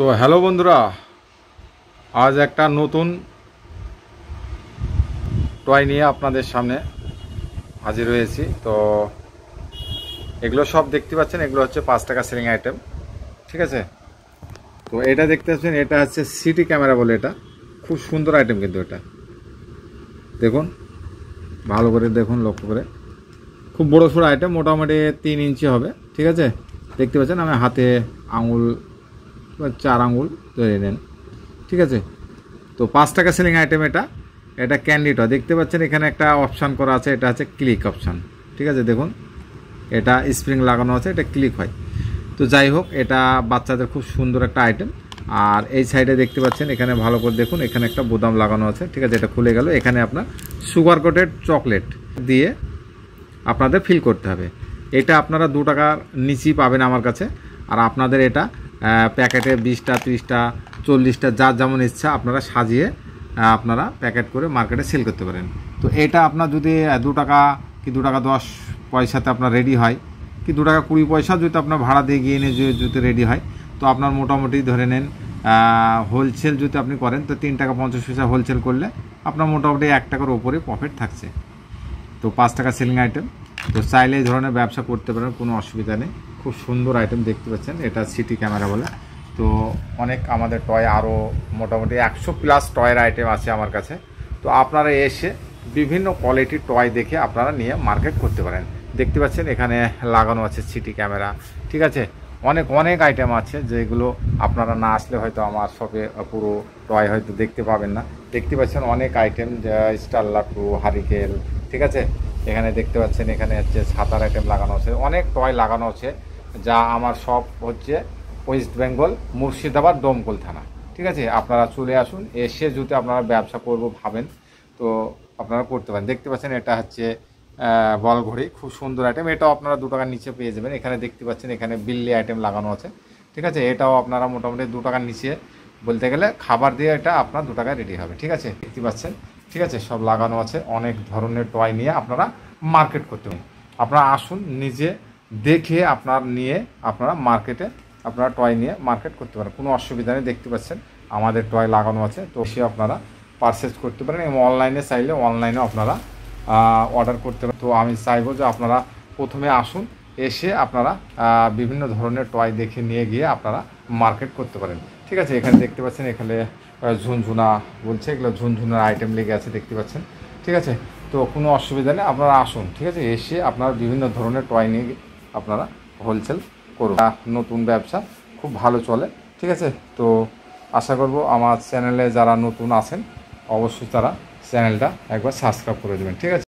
তো হ্যালো বন্ধুরা, আজ একটা নতুন টয় নিয়ে আপনাদের সামনে হাজির হয়েছি। তো এগুলো সব দেখতে পাচ্ছেন, এগুলো হচ্ছে 5 টাকা সেলিং আইটেম, ঠিক আছে। তো এটা দেখতে পাচ্ছেন, এটা হচ্ছে সিটি ক্যামেরা বলে, এটা খুব সুন্দর আইটেম। কিন্তু এটা দেখুন, ভালো করে দেখুন, লক্ষ্য করে, খুব বড় সড়ো আইটেম, মোটামুটি 3 ইঞ্চি হবে, ঠিক আছে। দেখতে পাচ্ছেন আমি হাতে আঙুল 4 আঙুল ধরে নেন, ঠিক আছে। তো 5 টাকা সেলিং আইটেম এটা। এটা ক্যান্ডিটা দেখতে পাচ্ছেন, এখানে একটা অপশান করা আছে, এটা হচ্ছে ক্লিক অপশান, ঠিক আছে। দেখুন এটা স্প্রিং লাগানো আছে, এটা ক্লিক হয়। তো যাই হোক, এটা বাচ্চাদের খুব সুন্দর একটা আইটেম। আর এই সাইডে দেখতে পাচ্ছেন, এখানে ভালো করে দেখুন, এখানে একটা বোতাম লাগানো আছে, ঠিক আছে। এটা খুলে গেল, এখানে আপনার সুগার কোটেড চকলেট দিয়ে আপনাদের ফিল করতে হবে। এটা আপনারা 2 টাকার নিচেই পাবেন আমার কাছে। আর আপনাদের এটা প্যাকেটে 20টা 30টা 40টা যার যেমন ইচ্ছা আপনারা সাজিয়ে আপনারা প্যাকেট করে মার্কেটে সেল করতে পারেন। তো এটা আপনার যদি 2 টাকা কি 2 টাকা 10 পয়সাতে আপনার রেডি হয়, কি 2 টাকা 20 পয়সা যদি আপনার ভাড়া দিয়ে গিয়ে এনে যদি রেডি হয়, তো আপনার মোটামুটি ধরে নেন হোলসেল যদি আপনি করেন, তো 3 টাকা 50 পয়সা হোলসেল করলে আপনার মোটামুটি 1 টাকার ওপরে প্রফিট থাকছে। তো 5 টাকা সেলিং আইটেম। তো চাইলে এই ধরনের ব্যবসা করতে পারেন, কোনো অসুবিধা নেই। খুব সুন্দর আইটেম দেখতে পাচ্ছেন, এটা সিটি ক্যামেরা বলে। তো অনেক আমাদের টয়, আরও মোটামুটি 100+ টয়ের আইটেম আছে আমার কাছে। তো আপনারা এসে বিভিন্ন কোয়ালিটির টয় দেখে আপনারা নিয়ে মার্কেট করতে পারেন। দেখতে পাচ্ছেন এখানে লাগানো আছে সিটি ক্যামেরা, ঠিক আছে। অনেক অনেক আইটেম আছে, যেগুলো আপনারা না আসলে হয়তো আমার শপে পুরো টয় হয়তো দেখতে পাবেন না। দেখতে পাচ্ছেন অনেক আইটেম, স্টার লাটু, হারিকেল, ঠিক আছে। এখানে দেখতে পাচ্ছেন, এখানে হচ্ছে ছাতার আইটেম লাগানো আছে, অনেক টয় লাগানো আছে। যা আমার শপ হচ্ছে ওয়েস্ট বেঙ্গল, মুর্শিদাবাদ, দমকল থানা, ঠিক আছে। আপনারা চলে আসুন, এসে যদি আপনারা ব্যবসা করব ভাবেন, তো আপনারা করতে পারেন। দেখতে পাচ্ছেন এটা হচ্ছে বল ঘড়ি, খুব সুন্দর আইটেম। এটাও আপনারা 2 টাকার নিচে পেয়ে যাবেন। এখানে দেখতে পাচ্ছেন, এখানে বিল্লি আইটেম লাগানো আছে, ঠিক আছে। এটাও আপনারা মোটামুটি 2 টাকার নিচে, বলতে গেলে খাবার দিয়ে এটা আপনার 2 টাকায় রেডি হবে, ঠিক আছে। দেখতে পাচ্ছেন, ঠিক আছে, সব লাগানো আছে। অনেক ধরনের টয় নিয়ে আপনারা মার্কেট করতে পারেন। আপনারা আসুন, নিজে দেখে আপনার নিয়ে আপনারা মার্কেটে আপনারা টয় নিয়ে মার্কেট করতে পারেন, কোনো অসুবিধা নেই। দেখতে পাচ্ছেন আমাদের টয় লাগানো আছে, তো সে আপনারা পারচেজ করতে পারেন। এবং অনলাইনে চাইলে অনলাইনেও আপনারা অর্ডার করতে পারেন। তো আমি চাইবো যে আপনারা প্রথমে আসুন, এসে আপনারা বিভিন্ন ধরনের টয় দেখে নিয়ে গিয়ে আপনারা মার্কেট করতে পারেন, ঠিক আছে। এখানে দেখতে পাচ্ছেন, এখানে ঝুনঝুনা বলছে, এগুলো ঝুনঝুনার আইটেম লেগে আছে, দেখতে পাচ্ছেন, ঠিক আছে। তো কোনো অসুবিধা নেই, আপনারা আসুন, ঠিক আছে। এসে আপনারা বিভিন্ন ধরনের টয় নিয়ে আপনারা হোলসেল করুন। নতুন ব্যবসা খুব ভালো চলে, ঠিক আছে। তো আশা করব আমার চ্যানেলে যারা নতুন আছেন, অবশ্যই তারা চ্যানেলটা একবার সাবস্ক্রাইব করে দেবেন, ঠিক আছে।